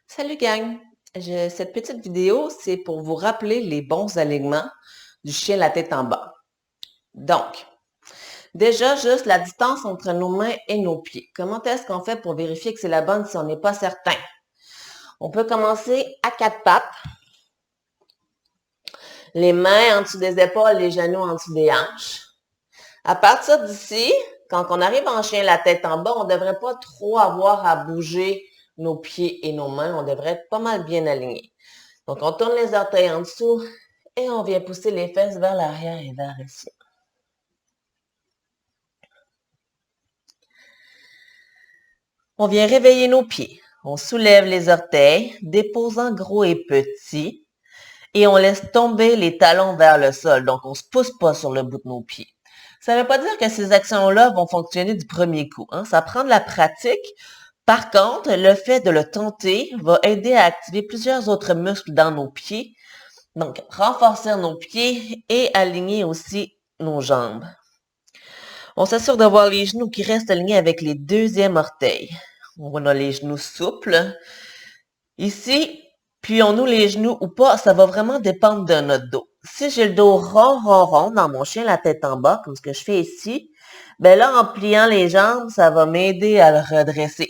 Salut gang! Cette petite vidéo, c'est pour vous rappeler les bons alignements du chien la tête en bas. Donc, déjà, juste la distance entre nos mains et nos pieds. Comment est-ce qu'on fait pour vérifier que c'est la bonne si on n'est pas certain? On peut commencer à quatre pattes, les mains en dessous des épaules, les genoux en dessous des hanches. À partir d'ici, quand on arrive en chien la tête en bas, on ne devrait pas trop avoir à bouger nos pieds et nos mains. On devrait être pas mal bien alignés. Donc, on tourne les orteils en dessous et on vient pousser les fesses vers l'arrière et vers ici. On vient réveiller nos pieds. On soulève les orteils, déposant gros et petits, et on laisse tomber les talons vers le sol. Donc, on ne se pousse pas sur le bout de nos pieds. Ça ne veut pas dire que ces actions-là vont fonctionner du premier coup. Ça prend de la pratique. Par contre, le fait de le tenter va aider à activer plusieurs autres muscles dans nos pieds. Donc, renforcer nos pieds et aligner aussi nos jambes. On s'assure d'avoir les genoux qui restent alignés avec les deuxièmes orteils. On a les genoux souples. Ici, plions-nous les genoux ou pas, ça va vraiment dépendre de notre dos. Si j'ai le dos rond dans mon chien, la tête en bas, comme ce que je fais ici, ben là, en pliant les jambes, ça va m'aider à le redresser.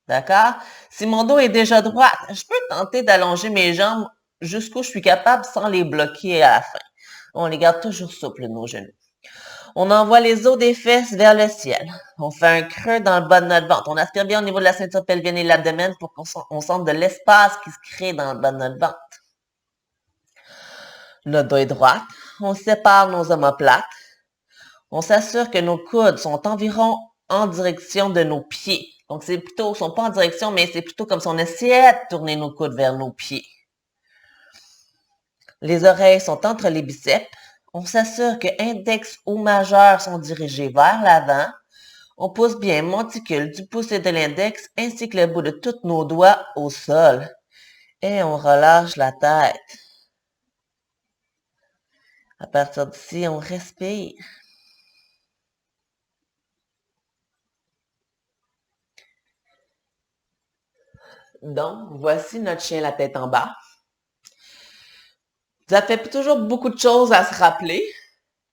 D'accord? Si mon dos est déjà droit, je peux tenter d'allonger mes jambes jusqu'où je suis capable sans les bloquer à la fin. On les garde toujours souples, nos genoux. On envoie les os des fesses vers le ciel. On fait un creux dans le bas de notre ventre. On aspire bien au niveau de la ceinture pelvienne et de l'abdomen pour qu'on sente de l'espace qui se crée dans le bas de notre ventre. Notre dos est droit. On sépare nos omoplates. On s'assure que nos coudes sont environ en direction de nos pieds. Donc, ils sont pas en direction, mais c'est plutôt comme si on essayait de tourner nos coudes vers nos pieds. Les oreilles sont entre les biceps. On s'assure que index ou majeur sont dirigés vers l'avant. On pousse bien monticule du pouce et de l'index ainsi que le bout de tous nos doigts au sol. Et on relâche la tête. À partir d'ici, on respire. Donc, voici notre chien la tête en bas. Ça fait toujours beaucoup de choses à se rappeler,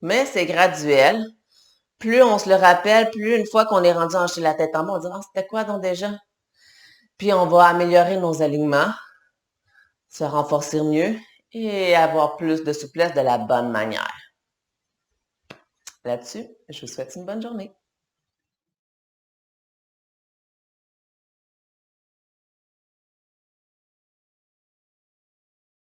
mais c'est graduel. Plus on se le rappelle, plus une fois qu'on est rendu en chien la tête en bas, on dit « Ah, c'était quoi donc déjà? » Puis on va améliorer nos alignements, se renforcer mieux et avoir plus de souplesse de la bonne manière. Là-dessus, je vous souhaite une bonne journée.